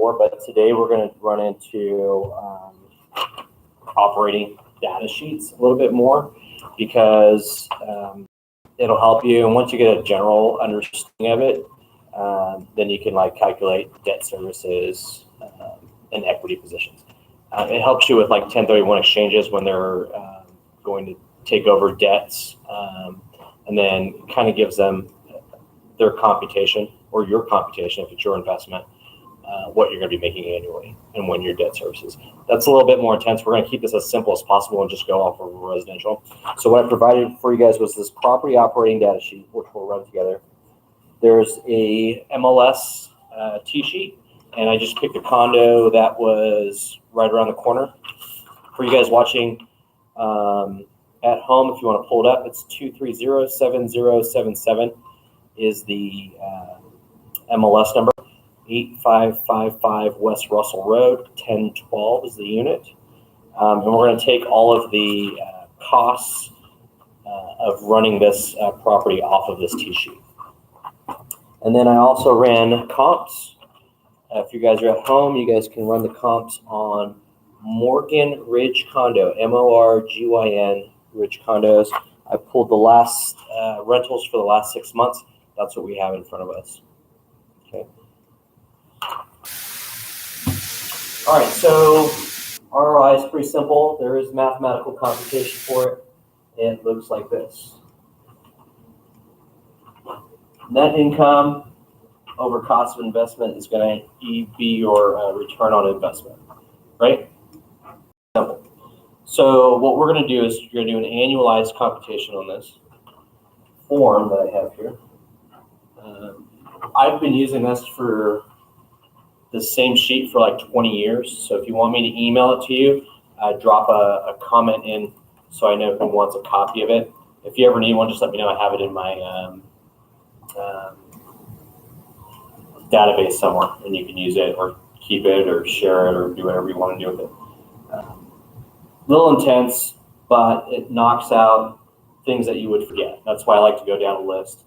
before, but today we're going to run into operating data sheets a little bit more because it'll help you. And once you get a general understanding of it, then you can calculate debt services and equity positions. It helps you with 1031 exchanges when they're going to take over debts, and then kind of gives them their computation or your computation if it's your investment, what you're going to be making annually and when your debt services. That's a little bit more intense. We're going to keep this as simple as possible and just go off of residential. So what I provided for you guys was this property operating data sheet, which we'll run together. There's a MLS T sheet, and I just picked a condo that was right around the corner. For you guys watching at home, if you want to pull it up, it's 230-7077 is the MLS number. 8555 West Russell Road, 1012 is the unit. And we're going to take all of the costs of running this property off of this T-sheet. And then I also ran comps. If you guys are at home, you guys can run the comps on Morgan Ridge Condo, MORGYN Ridge Condos. I pulled the last rentals for the last 6 months. That's what we have in front of us. Okay. All right, so ROI is pretty simple. There is mathematical computation for it. It looks like this. Net income over cost of investment is going to be your return on investment, right? Simple. So what we're going to do is you're going to do an annualized computation on this form that I have here. I've been using this for the same sheet for 20 years. So if you want me to email it to you, drop a comment in so I know who wants a copy of it. If you ever need one, just let me know. I have it in my database somewhere, and you can use it or keep it or share it or do whatever you want to do with it. Little intense, but it knocks out things that you would forget. That's why I like to go down a list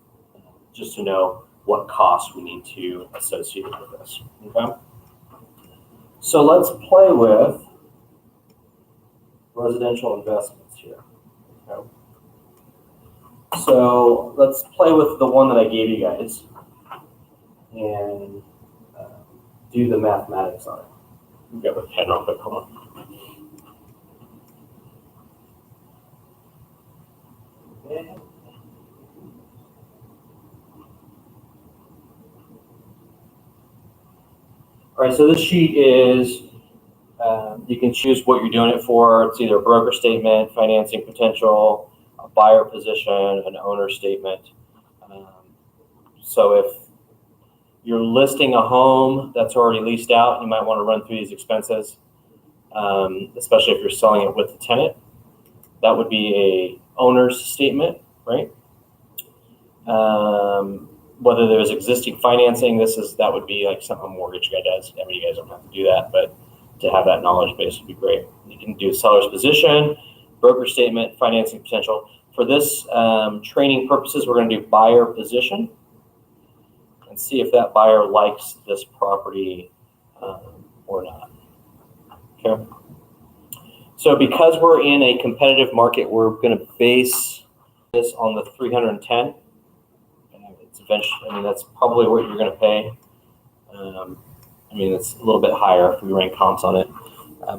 just to know what costs we need to associate with this. Okay. So let's play with residential investments here. Okay. So let's play with the one that I gave you guys and do the mathematics on it. Get the pen real quick. Hold on. Okay. All right, so this sheet is, you can choose what you're doing it for. It's either a broker statement, financing potential, a buyer position, an owner statement. So if you're listing a home that's already leased out, you might want to run through these expenses, especially if you're selling it with the tenant. That would be a owner's statement, right? Whether there's existing financing, that would be something a mortgage guy does. I mean, you guys don't have to do that, but to have that knowledge base would be great. You can do seller's position, broker statement, financing potential. For this training purposes, we're going to do buyer position and see if that buyer likes this property or not. Okay. So because we're in a competitive market, we're going to base this on the 310. That's probably what you're going to pay. It's a little bit higher if we ran comps on it.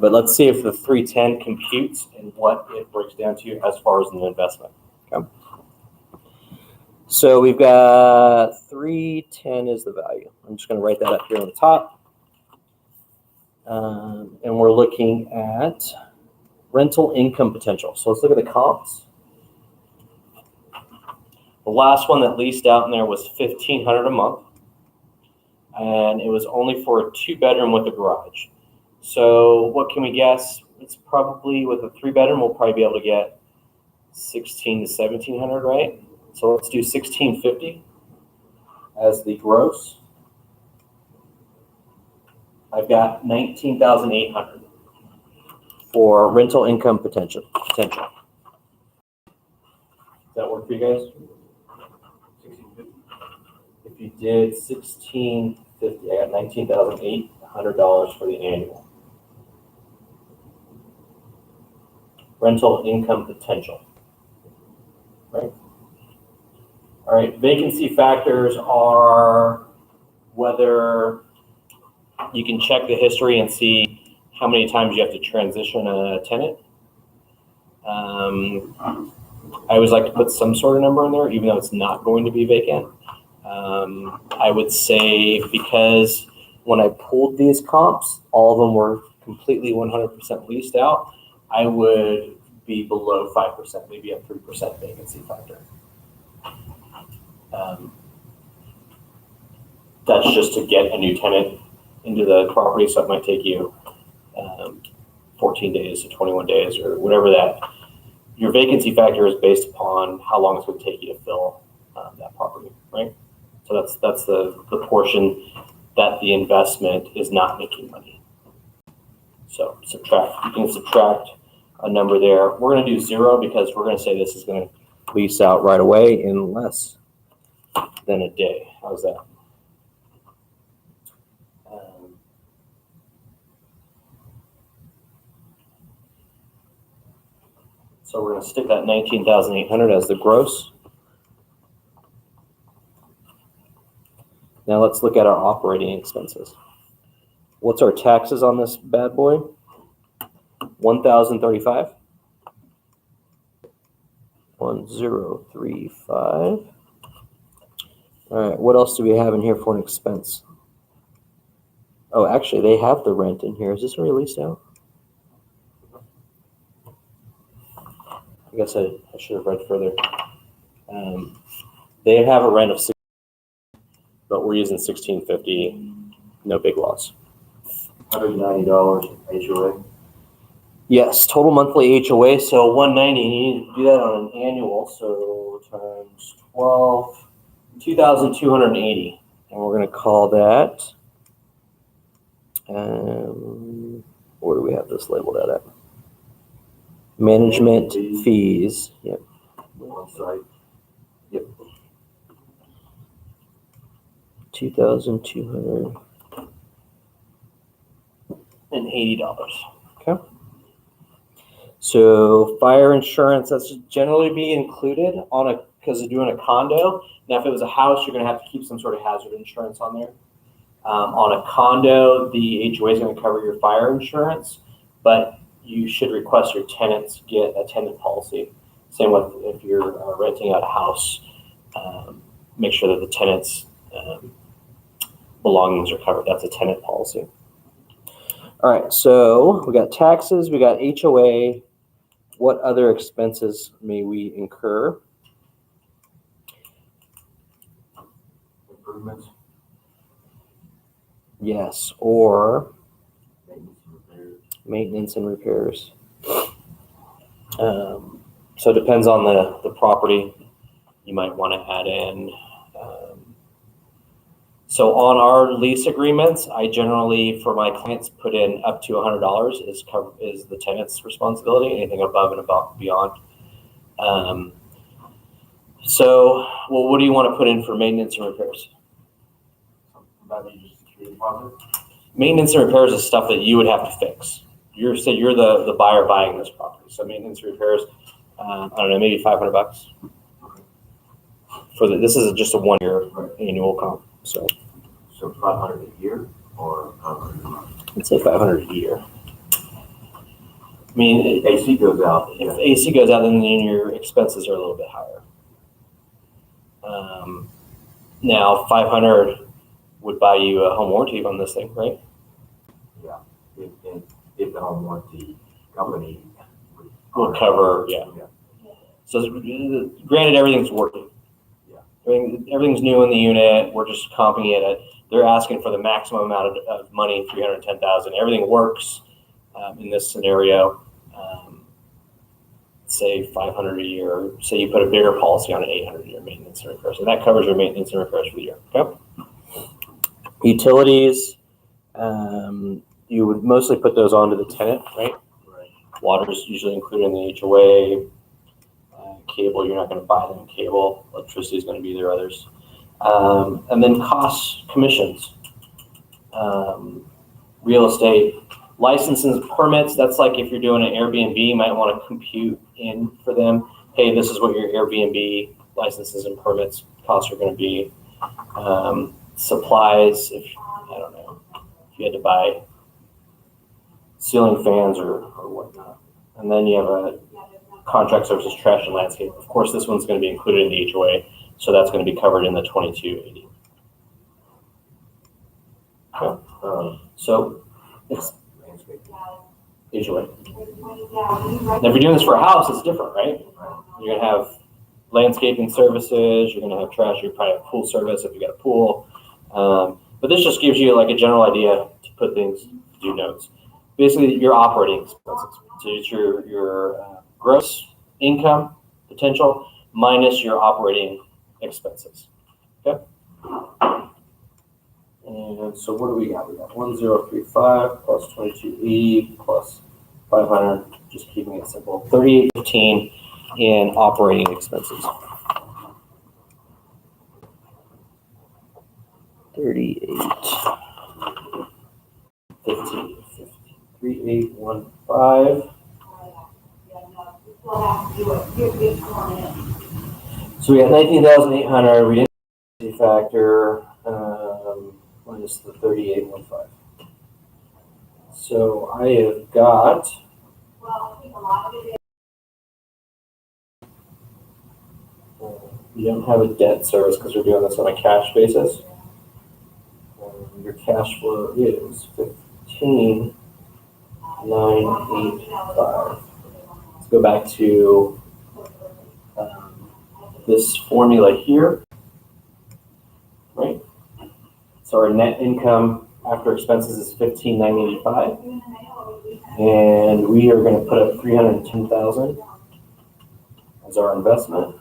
But let's see if the 310 computes and what it breaks down to as far as an investment. Okay. So we've got 310 is the value. I'm just going to write that up here on the top. And we're looking at rental income potential. So let's look at the comps. The last one that leased out in there was $1,500 a month, and it was only for a 2-bedroom with a garage. So what can we guess? It's probably with a 3-bedroom, we'll probably be able to get $1,600 to $1,700, right? So let's do $1,650 as the gross. I've got $19,800 for rental income potential. Does that work for you guys? If you did $1,650, I got $19,800 $100 for the annual. Rental income potential, right? All right, vacancy factors are whether you can check the history and see how many times you have to transition a tenant. I always like to put some sort of number in there, even though it's not going to be vacant. I would say, because when I pulled these comps, all of them were completely 100% leased out, I would be below 5%, maybe a 3% vacancy factor. That's just to get a new tenant into the property, so it might take you 14 days to 21 days or whatever that. Your vacancy factor is based upon how long it's going to take you to fill that property, right? So that's the portion that the investment is not making money. So you can subtract a number there. We're going to do 0 because we're going to say this is going to lease out right away in less than a day. How's that? So we're going to stick that 19,800 as the gross. Now let's look at our operating expenses. What's our taxes on this bad boy? 1,035. 1,035. All right, what else do we have in here for an expense? Oh, actually, they have the rent in here. Is this already leased out? I guess I should have read further. They have a rent of $6, but we're using $1,650. No big loss. $190 HOA. Yes, total monthly HOA. So $190. You need to do that on an annual. So times 12, 2,280, and we're going to call that. Where do we have this labeled at? Management fees. Yep. On site. Yep. $2,280. Okay. So fire insurance, that's generally be included on because they're doing a condo. Now, if it was a house, you're going to have to keep some sort of hazard insurance on there. On a condo, the HOA is going to cover your fire insurance, but you should request your tenants get a tenant policy. Same with if you're renting out a house, make sure that the tenants' belongings are covered. That's a tenant policy. All right, so we got taxes, we got HOA. What other expenses may we incur? Improvements. Yes, or Maintenance and repairs. maintenance and repairs. So it depends on the property. You might want to add in. So on our lease agreements, I generally, for my clients, put in up to $100 is the tenant's responsibility. Anything above and beyond. So, well, what do you want to put in for maintenance and repairs? Maintenance and repairs is stuff that you would have to fix. You're the buyer buying this property. So maintenance and repairs, I don't know, maybe $500. This is just a 1-year annual comp. So 500 a year or I'd say 500 a year. I mean, AC goes out. If AC goes out, then your expenses are a little bit higher. Now 500 would buy you a home warranty on this thing, right? Yeah, if the home warranty company Will cover, yeah. So granted, everything's working. Yeah. Everything's new in the unit. We're just comping it. They're asking for the maximum amount of money, $310,000. Everything works in this scenario. Say 500 a year. Say you put a bigger policy on an 800 a year maintenance and repairs, and that covers your maintenance and repairs for the year. Okay. Utilities, you would mostly put those onto the tenant, right? Right. Water is usually included in the HOA. Cable, you're not going to buy them cable. Electricity is going to be there, others. And then costs, commissions. real estate. Licenses, permits, that's like if you're doing an Airbnb, you might want to compute in for them. Hey, this is what your Airbnb licenses and permits costs are going to be. Supplies, if I don't know, if you had to buy ceiling fans or whatnot. And then you have a contract services, trash and landscape. Of course, this one's going to be included in the HOA, so that's going to be covered in the 2280. Okay. So it's HOA. Now, if you're doing this for a house, it's different, right? You're going to have landscaping services, you're going to have trash, you probably have pool service if you got a pool. But this just gives you like a general idea to put things, do notes. Basically, your operating expenses. So it's your gross income potential minus your operating expenses. Okay. And so what do we got? We got 1035 plus 2280 plus 500. Just keeping it simple. 3815 in operating expenses. 3815. 3815. So we got 19,800. We didn't factor minus the 3815. So I have got you don't have a debt service because we're doing this on a cash basis. Your cash flow is 15,985. Let's go back to this formula here, right? So our net income after expenses is 15,985, and we are going to put up 310,000 as our investment.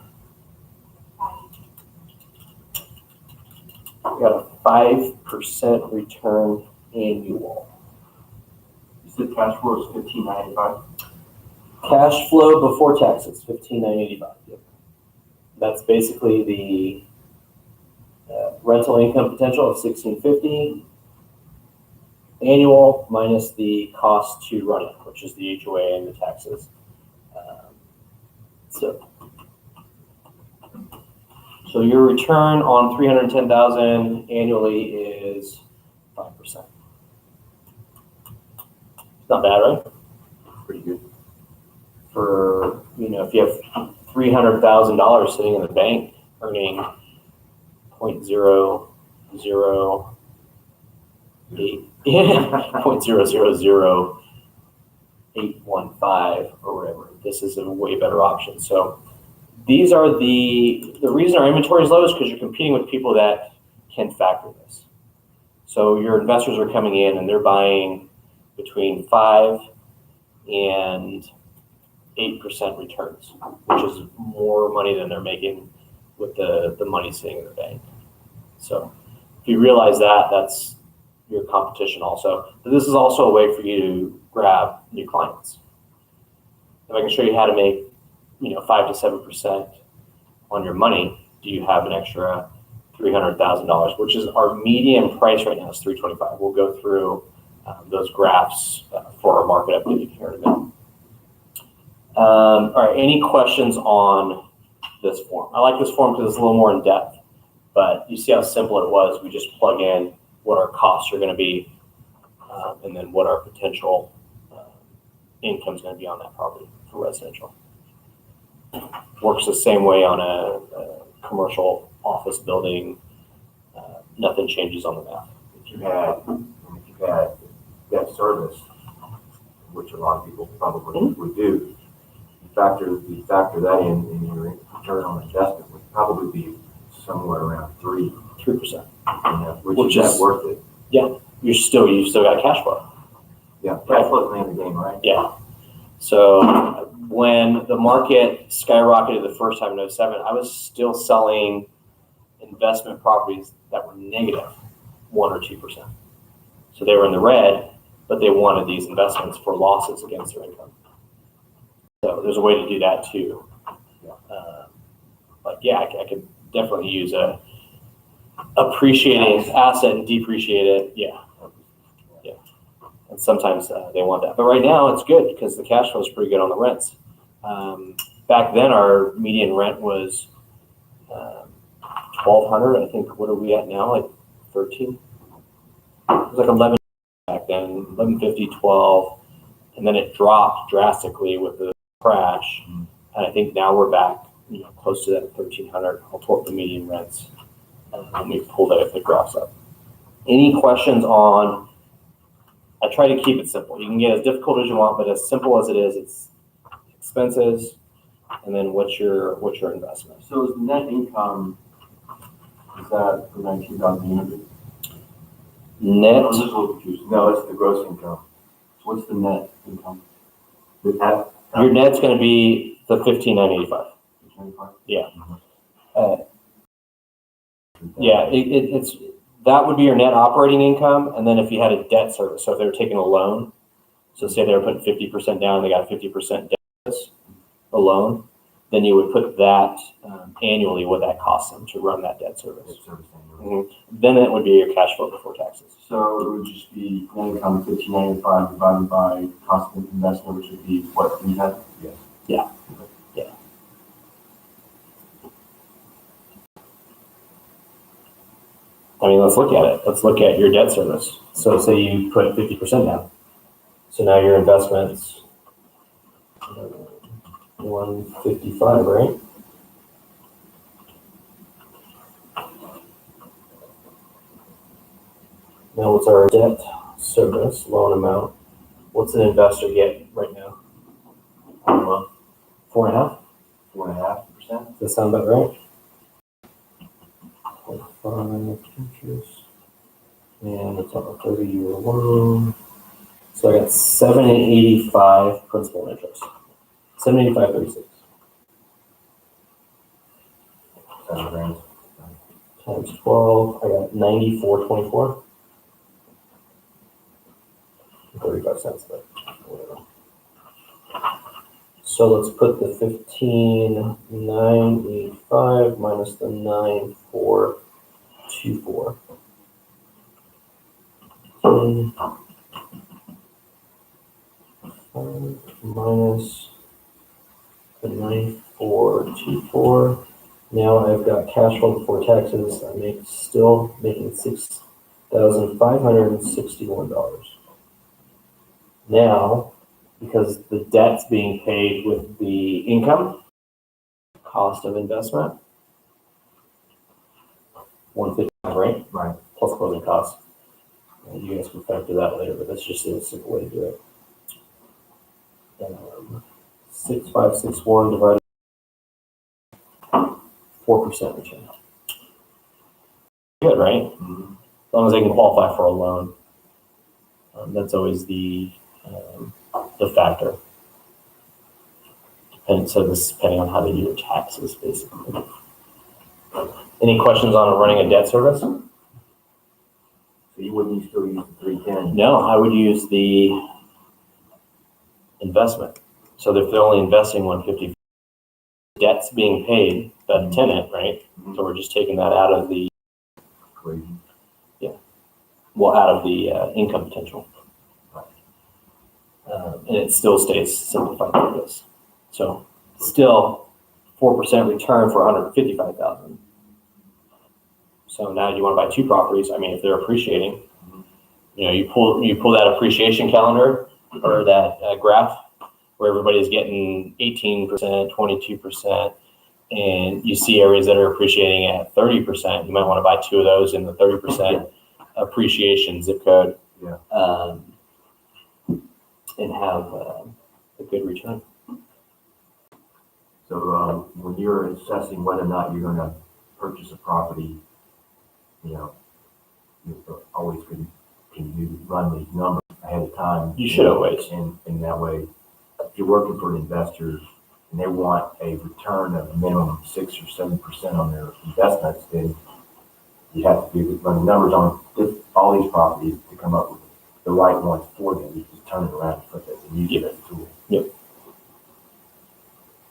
We got a 5% return annual. You said cash flow is 15,985. Cash flow before taxes, 15,985. Yep. That's basically the rental income potential of 1,650 annual minus the cost to run it, which is the HOA and the taxes. So your return on 310,000 annually is 5%. It's not bad, right? Pretty good. For, if you have $300,000 sitting in the bank earning 0.0008, 0.000815 or whatever, this is a way better option. So these are the reason our inventory is low is because you're competing with people that can factor this. So your investors are coming in and they're buying between 5 and 8% returns, which is more money than they're making with the money sitting in the bank. So if you realize that, that's your competition also. But this is also a way for you to grab new clients. If I can show you how to make 5 to 7% on your money, do you have an extra $300,000, which is our median price right now is $325. We'll go through those graphs for our market update here in a minute. All right, any questions on this form? I like this form because it's a little more in depth, but you see how simple it was. We just plug in what our costs are going to be and then what our potential income is going to be on that property for residential. Works the same way on a commercial office building. Nothing changes on the math. If you had debt service, which a lot of people probably would do, you factor that in your return on investment would probably be somewhere around 3%. Which is worth it. Yeah, you still got cash flow. Yeah, cash flow is the name of the game, right? Yeah. So when the market skyrocketed the first time in 2007, I was still selling investment properties that were negative 1 or 2%. So they were in the red, but they wanted these investments for losses against their income. So there's a way to do that too. But yeah, I could definitely use a appreciating asset and depreciate it. Yeah. And sometimes they want that. But right now it's good because the cash flow is pretty good on the rents. Back then our median rent was 1,200. I think, what are we at now? Like 13? It was like 11 back then, 1150, 12. And then it dropped drastically with the crash. And I think now we're back, close to that 1,300. I'll pull up the median rents. Let me pull the graphs up. Any questions on, I try to keep it simple. You can get as difficult as you want, but as simple as it is, it's expenses, and then what's your investment. So is the net income, is that for 19,000 units? Net, I'm just a little confused. No, it's the gross income. So what's the net income? your net's going to be the 15,985. 25? Yeah. Yeah, it's that would be your net operating income, and then if you had a debt service, so if they were taking a loan, so say they were putting 50% down, they got 50% debt service, a loan, then you would put that annually what that costs them to run that debt service. Then it would be your cash flow before taxes. So it would just be net income 1,595 divided by cost of investment, which would be what, 300? Yes. Yeah. Yeah. I mean, let's look at it. Let's look at your debt service. So say you put 50% down. So now your investment's 155, right? Now what's our debt service loan amount? What's an investor get right now? 4.5%? 4.5%? Does that sound about right? 5 interest. And it's on a 30-year loan. So I got 785 principal and interest. 785.36 7 grand. times 12. I got 94.24. 35 cents, but whatever. So let's put the 15,985 minus the 9,424. Minus the 9,424. Now I've got cash flow before taxes. I'm still making $6,561. Now, because the debt's being paid with the income, cost of investment, 155, right? Right. Plus closing costs. You guys can factor that later, but that's just a simple way to do it. 6,561 divided by 4% return. Good, right? Mm-hmm. As long as they can qualify for a loan. That's always the factor. And so this is depending on how they do your taxes, basically. Any questions on running a debt service? So you wouldn't still use the 310? No, I would use the investment. So if they're only investing 150, debt's being paid, the tenant, right? Mm-hmm. So we're just taking that out of the equation. Yeah. Well, out of the income potential. And it still stays simplified like this. So still 4% return for 155,000. So now you want to buy 2 properties. I mean, if they're appreciating, you pull that appreciation calendar or that graph where everybody's getting 18%, 22%, and you see areas that are appreciating at 30%. You might want to buy 2 of those in the 30% appreciation zip code. Yeah. And have a good return. So when you're assessing whether or not you're going to purchase a property, you're always can you run these numbers ahead of time? You should always. And that way, if you're working for an investor and they want a return of a minimum of 6 or 7% on their investments, then you have to run the numbers on all these properties to come up with the right ones for them. You just turn it around and flip it and use it as a tool. Yep.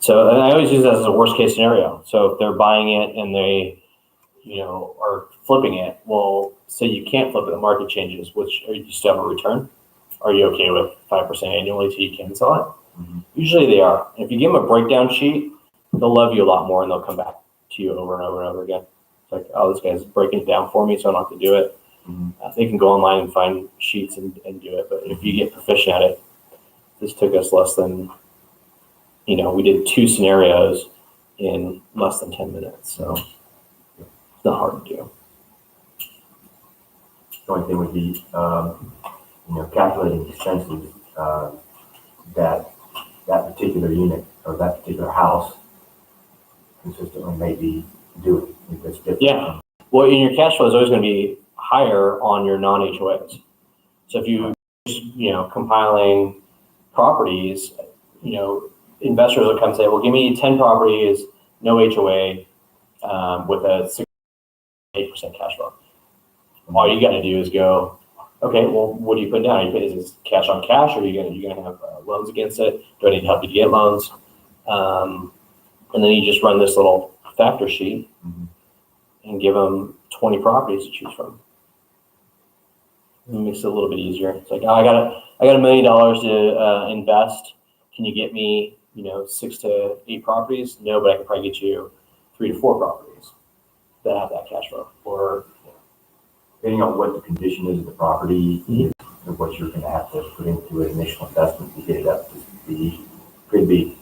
So and I always use that as a worst case scenario. So if they're buying it and they, are flipping it, well, say you can't flip it, the market changes, which you still have a return. are you okay with 5% annually till you can sell it? Mhm. Usually they are. And if you give them a breakdown sheet, they'll love you a lot more and they'll come back to you over and over and over again. It's like, oh, this guy's breaking it down for me, so I don't have to do it. Mhm. They can go online and find sheets and do it. But if you get proficient at it, this took us less than, we did 2 scenarios in less than 10 minutes. So it's not hard to do. The only thing would be, calculating expenses, that particular unit or that particular house consistently may be doing. If it's different. Yeah. Well, in your cash flow is always going to be higher on your non-HOAs. So if you, compiling properties, investors will come say, well, give me 10 properties, no HOA, with a 8% cash flow. All you got to do is go, okay, well, what do you put down? Is this cash on cash, or are you going to have loans against it? Do I need help you to get loans? And then you just run this little factor sheet Mhm. and give them 20 properties to choose from. It makes it a little bit easier. It's like, oh, I got $1 million to invest. Can you get me, 6 to 8 properties? No, but I can probably get you 3 to 4 properties that have that cash flow. Or Depending on what the condition is of the property, Mhm. and what you're going to have to put into an initial investment to get it up to speed, could be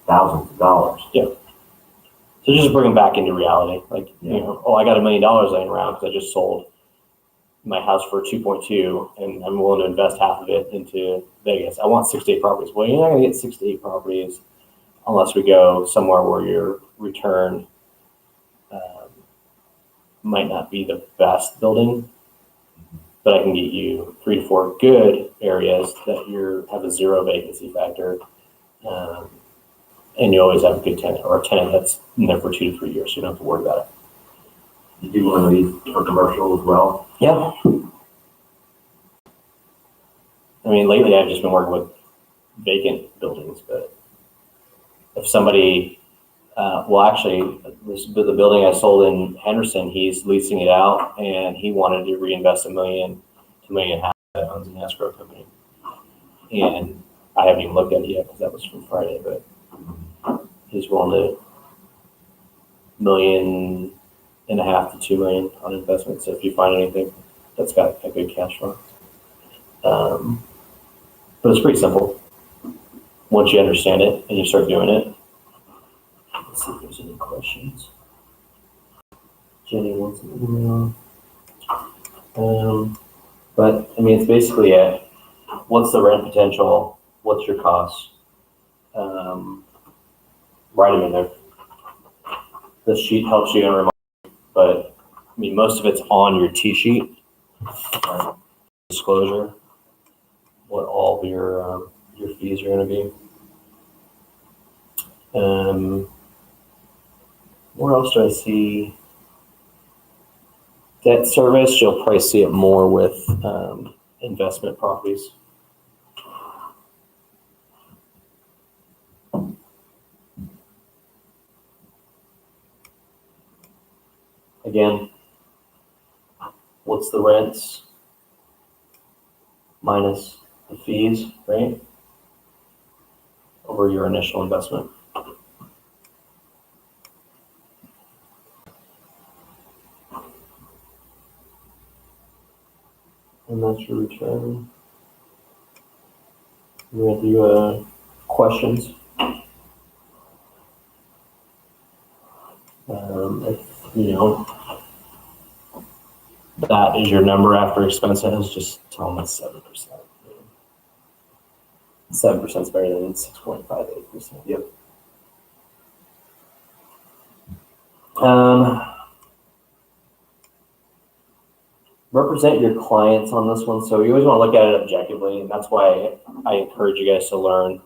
thousands of dollars. so just bring them back into reality. Like, Yeah. I got $1 million laying around because I just sold my house for 2.2, and I'm willing to invest half of it into Vegas. I want 6 to 8 properties. Well, you're not going to get 6 to 8 properties unless we go somewhere where your return might not be the best building, but I can get you 3 to 4 good areas that have a 0 vacancy factor, and you always have a good tenant or a tenant that's in there for 2 to 3 years, so you don't have to worry about it. You do one of these for commercial as well? Yeah. I mean, lately I've just been working with vacant buildings, but if somebody, the building I sold in Henderson, he's leasing it out, and he wanted to reinvest $1 million, $2 million that owns an escrow company. And I haven't even looked at it yet because that was from Friday, but he's willing to $1.5 to $2 million on investment. So if you find anything that's got a good cash flow, but it's pretty simple once you understand it and you start doing it. Let's see if there's any questions. Jenny wants an email. But I mean, it's basically what's the rent potential? What's your cost? Write them in there. The sheet helps you and remind you, but I mean, most of it's on your T sheet. Right? Disclosure, what all of your fees are going to be. Where else do I see debt service? You'll probably see it more with investment properties. Again, what's the rents minus the fees, right? Over your initial investment. And that's your return. We're going to do questions. If that is your number after expenses, just tell them it's 7%. 7% is better than 6.58%. Yep. Represent your clients on this one. So you always want to look at it objectively, and that's why I encourage you guys to learn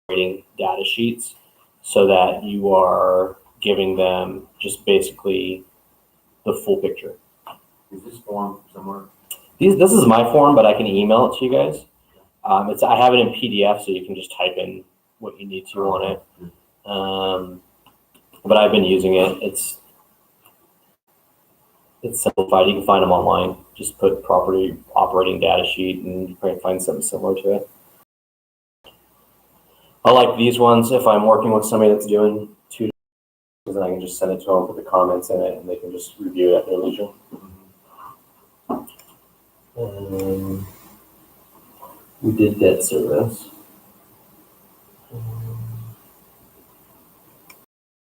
rating data sheets so that you are giving them just basically the full picture. Is this form somewhere? This is my form, but I can email it to you guys. I have it in PDF, so you can just type in what you need to on it. But I've been using it. It's simplified. You can find them online. Just put property operating data sheet and you can find something similar to it. I like these ones if I'm working with somebody that's doing 2 days, because then I can just send it to them, put the comments in it, and they can just review it at their leisure. We did debt service.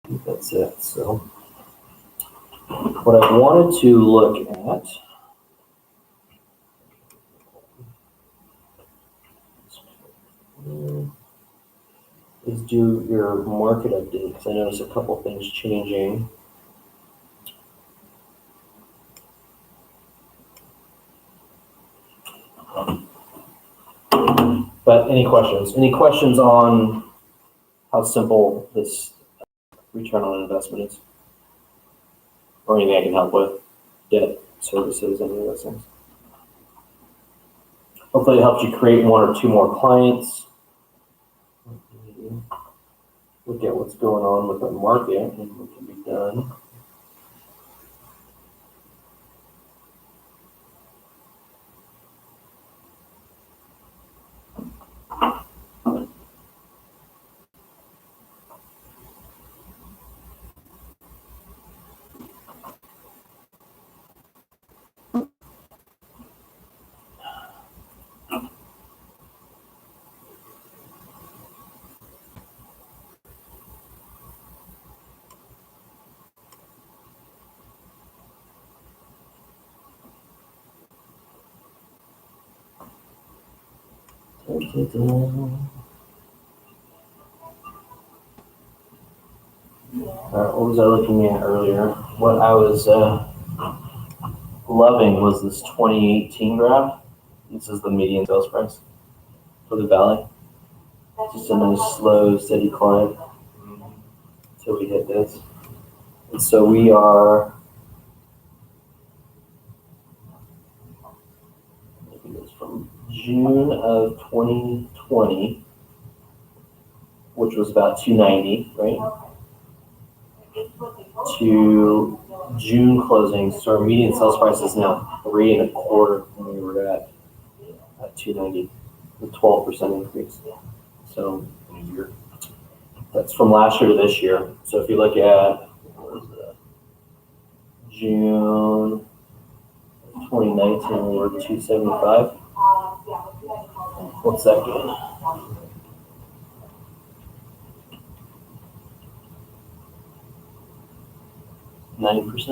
I think that's it. So what I wanted to look at is do your market update, because I noticed a couple things changing. But any questions? Any questions on how simple this return on investment is? Or anything I can help with? Debt services, any of those things. Hopefully it helps you create 1 or 2 more clients. Look at what's going on with the market and what can be done. What was I looking at earlier? What I was loving was this 2018 graph. This is the median sales price for the valley. Just a nice, slow, steady climb until we hit this. And so we are, looking at this from June of 2020, which was about 290, right? To June closing, so our median sales price is now 3.25 when we were at 290, a 12% increase. So in a year, that's from last year to this year. So if you look at June 2019, we were at 275. What's that doing? %? Is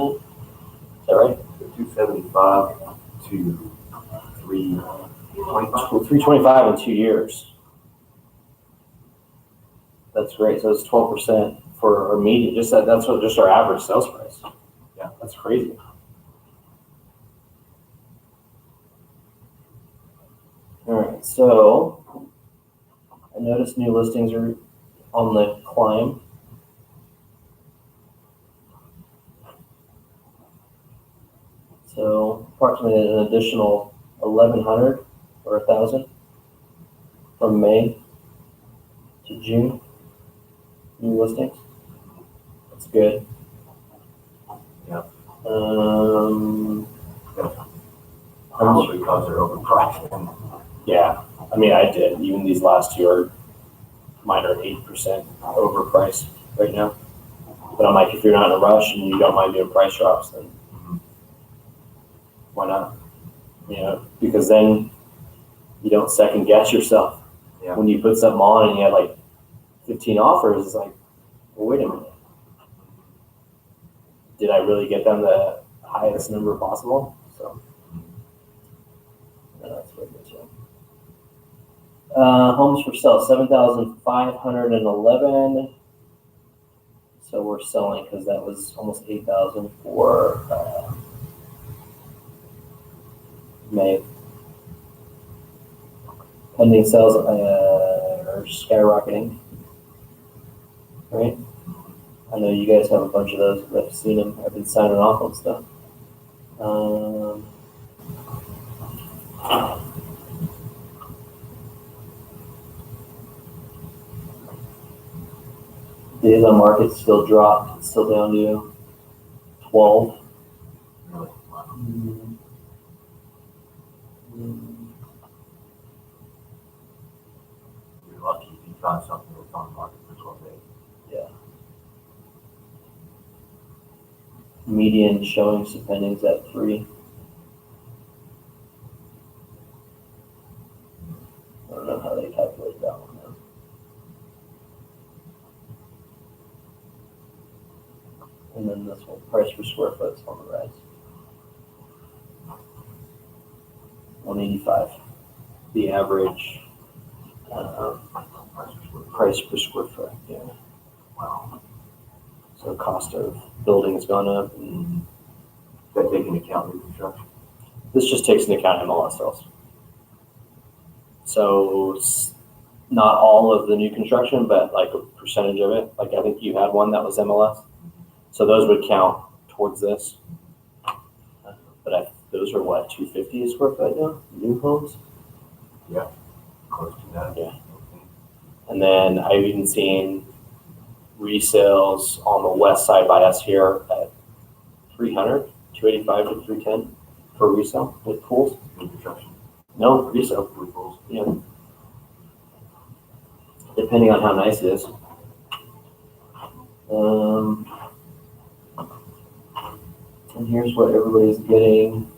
that right? 275 to 325. 325 in 2 years. That's great. So it's 12% for our median. Just that's what just our average sales price. Yeah, that's crazy. All right. So I noticed new listings are on the climb. So approximately an additional 1,100 or 1,000 from May to June. New listings. That's good. Yeah. Probably because they're overpriced. Yeah. I mean, I did. Even these last 2 are mine are 8% overpriced right now. But I'm like, if you're not in a rush and you don't mind doing price drops, then why not? You know, because then you don't second guess yourself. Yeah. When you put something on and you have like 15 offers, it's like, well, wait a minute. Did I really get them the highest number possible? So that's what it is. Homes for sale, 7,511. So we're selling because that was almost 8,000 for May. Pending sales are skyrocketing, right? I know you guys have a bunch of those. I've seen them. I've been signing off on stuff. Days on market still dropped. It's still down to 12. on something that's on the market for 12 days. Median showings depending is at 3. I don't know how they calculate that one though. And then this one, price per square foot is on the rise. 185. The average price per square foot. Yeah. Wow. So cost of building has gone up. Does that take into account new construction? This just takes into account MLS sales. So not all of the new construction, but like a percentage of it. Like I think you had one that was MLS. So those would count towards this. But those are what, 250 a square foot now? New homes? Close to that? Yeah. And then I've even seen resales on the west side by us here at 300, 285 to 310 for resale with pools. New construction? No, resale. With pools? Yeah. Depending on how nice it is. And here's what everybody's getting.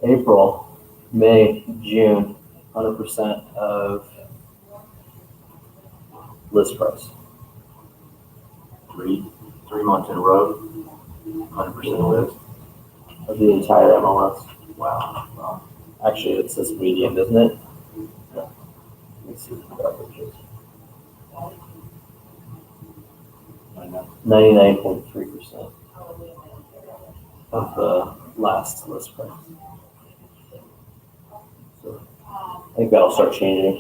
April, May, June, 100% of list price. Three months in a row, 100% list. Of the entire MLS. Wow. Actually, it says median, doesn't it? Yeah. Let me see what the average is. 99.3% of the last list price. So I think that'll start changing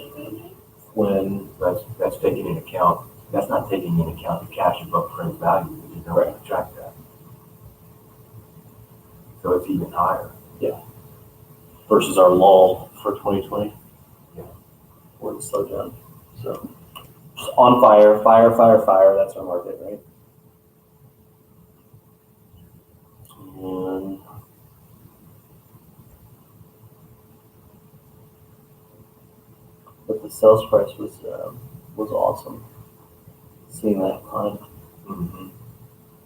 when That's taking into account, that's not taking into account the cash above appraised value, because you don't track that. So it's even higher. versus our lull for 2020. Yeah. Where it slowed down. So just on fire, that's our market, right? And but the sales price was awesome. Seeing that climb Mm-hmm.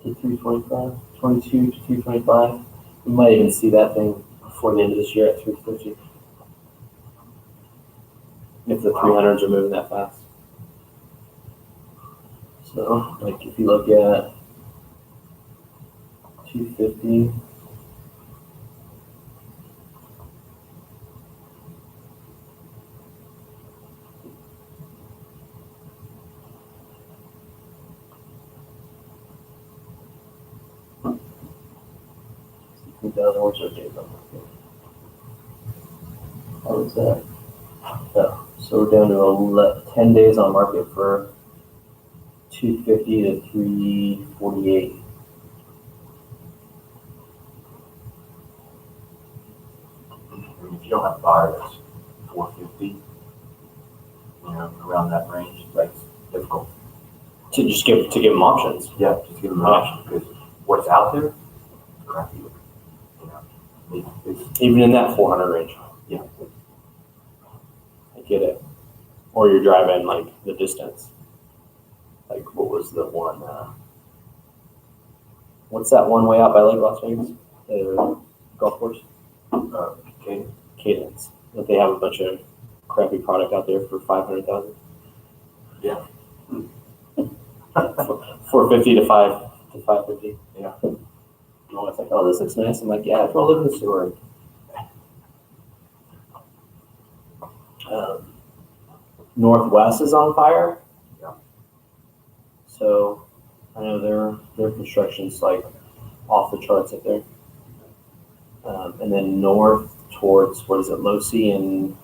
to 325, 22 to 325. We might even see that thing before the end of this year at 350. If the 300s are moving that fast. So, like if you look at 250, what's our date on that? How is that? Yeah, so we're down to 10 days on market for 250 to 348. If you don't have a buyer that's 450, you know, around that range, that's difficult. To give them options. Yeah, just give them an option, because what's out there, crappy. You know, it's Even in that 400 range. Yeah. I get it. Or you're driving like the distance. Like what was the one, what's that one way out by Lake Las Vegas? The golf course? Cadence. That they have a bunch of crappy product out there for 500,000. Yeah. 450 to 550. Yeah. Oh, it's like, oh, this looks nice. I'm like, yeah, I live in the sewer. Northwest is on fire. Yeah. So I know their construction's like off the charts up there. And then north towards, what is it, Losi and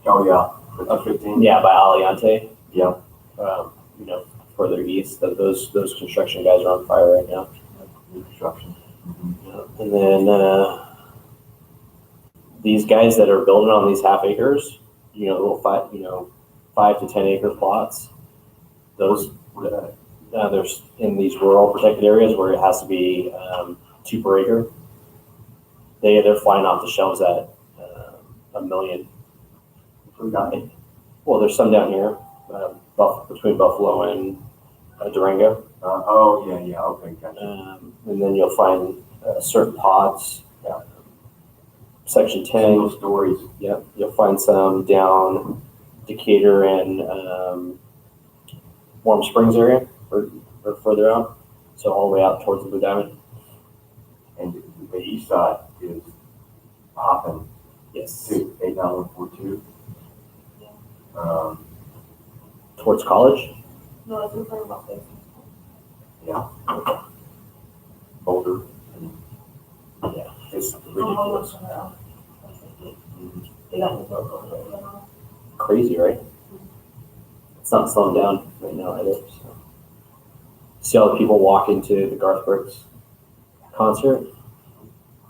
Oh, yeah. That's 15. yeah, by Aliante. Yeah. You know, further east, those construction guys are on fire right now. New construction. Mm-hmm. And then these guys that are building on these half acres, you know, little 5 to 10 acre plots. Those there's in these rural protected areas where it has to be 2 per acre. They're flying off the shelves at $1 million. Who got it? Well, there's some down here, between Buffalo and Durango. Yeah, okay, gotcha. And then you'll find certain pods. Section 10. Single stories. Yep, you'll find some down Decatur and Warm Springs area, or further out. So all the way out towards the Blue Diamond. And the east side is hopping Yes. to 89142. Towards college. No, that's what we're talking about this. Boulder. Yeah. It's Oh, ridiculous. somewhere else. They got me broke over there, you know? Crazy, right? It's not slowing down right now either. So. See all the people walking to the Garth Brooks concert.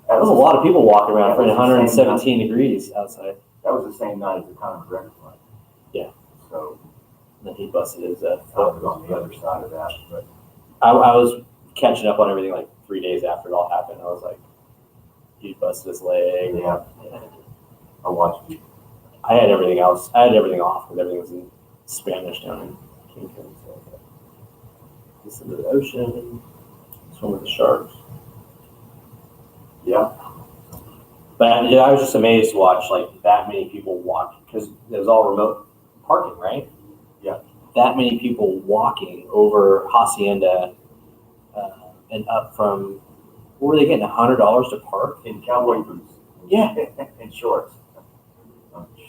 There was a lot of people walking around for 117 degrees outside. That was the same night as the Conor McGregor fight. Yeah. So And then he busted his I foot. was on the other side of that, but I was catching up on everything like 3 days after it all happened. I was like, he busted his leg. yeah, I watched it. I had everything else. I had everything off because everything was in Spanish down in Kingston. So just into the ocean, swim with the sharks. Yeah, But yeah, I was just amazed to watch like that many people walk because it was all remote parking, right? Yeah. That many people walking over Hacienda and up from, what were they getting, $100 to park? in cowboy boots. Yeah. And shorts.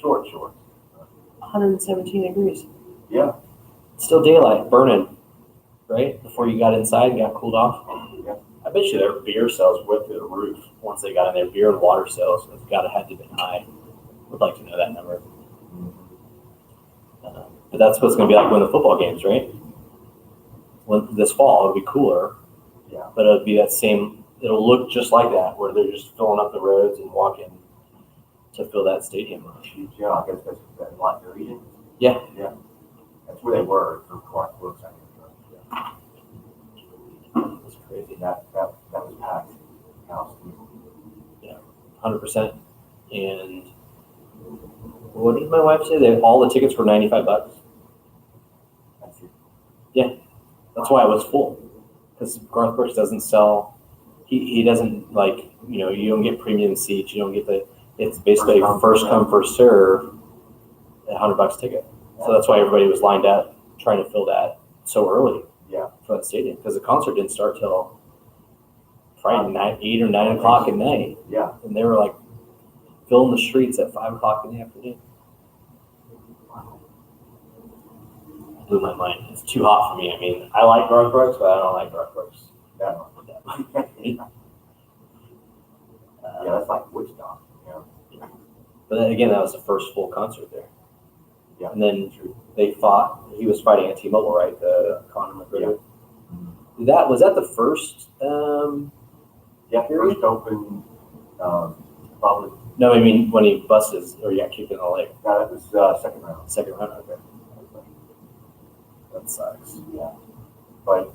Shorts. 117 degrees. Yeah. Still daylight, burning, right? Before you got inside and got cooled off. Yeah. I bet you their beer sales went through the roof once they got in there. Beer and water sales have got to have to have been high. Would like to know that number. But that's what's going to be like when the football games, right? When this fall, it'll be cooler. Yeah. But it'll be that same. It'll look just like that, where they're just filling up the roads and walking to fill that stadium up. Yeah, I guess that's that lot they're eating. Yeah. Yeah. That's where they were for Clark Brooks, I think. It's crazy. That was packed house. 100%. And what did my wife say? That all the tickets were $95. That's it. That's why it was full. Because Garth Brooks doesn't sell. He doesn't like, you don't get premium seats. You don't get it's basically first come, first serve, $100 ticket. So that's why everybody was lined up trying to fill that so early. Yeah. For that stadium. Because the concert didn't start till Friday night, 8 or 9 o'clock at night. Yeah. And they were like filling the streets at 5 o'clock in the afternoon. Blew my mind. It's too hot for me. I mean, I like Garth Brooks, but I don't like Garth Brooks. That much. Yeah, that's like Woodstock. Yeah. But then again, that was the first full concert there. Yeah. And then they fought. He was fighting at T-Mobile, right? The Conor McGregor. That was that the first. Yeah, first open, probably. No, I mean when he busted or got kicked in the leg. That was second round. Second round. Okay. That sucks. Yeah. But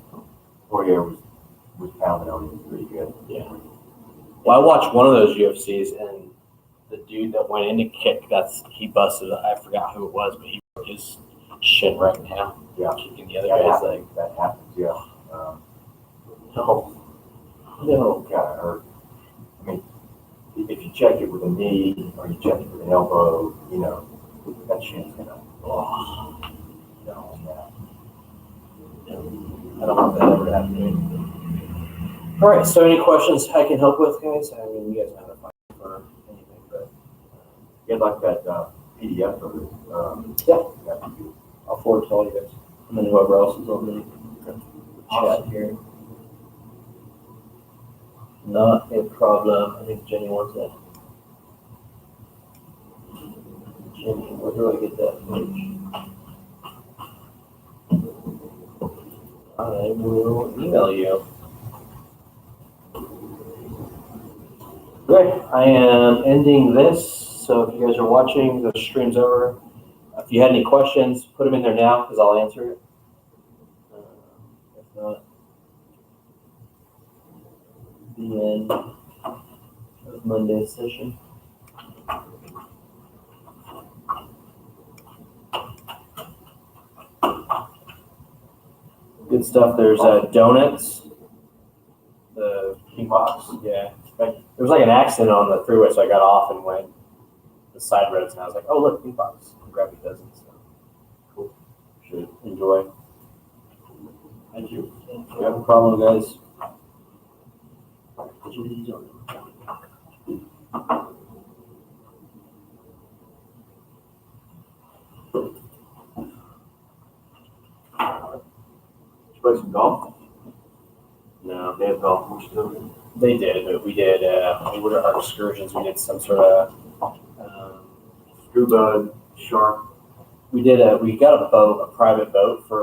Poirier was pounding on him pretty good. Yeah. Well, I watched one of those UFCs, and the dude that went in to kick, he busted. I forgot who it was, but he broke his shin right in half. Yeah. Kicking the other That guy's happens. leg. That happens, yeah. No. Kind of hurt. I mean, if you check it with a knee or you check it with an elbow, that shin's gonna. Oh, no, yeah. I don't want that ever to happen to me. All right. So, any questions I can help with, guys? I mean, you guys know how to find for anything, but Yeah, like that PDF of it. Yeah. That'd be good. I'll forward it to all you guys, and then whoever else is on the chat here. Not a problem. I think Jenny wants that. Jenny, where do I get that page? I will email you. Okay, I am ending this. So if you guys are watching, the stream's over. If you had any questions, put them in there now because I'll answer it. If not, the end of Monday's session. and stuff. There's donuts. The pink box. Yeah. Like, there was like an accident on the freeway, so I got off and went the side roads, and I was like, "Oh look, pink box." Grab a dozen. So cool. Should enjoy. Thank you. You have a problem, guys? Did you play some golf? No. They have golf course too. They did, but we did. What are our excursions? We did some sort of. Scuba, shark. We got a boat, a private boat for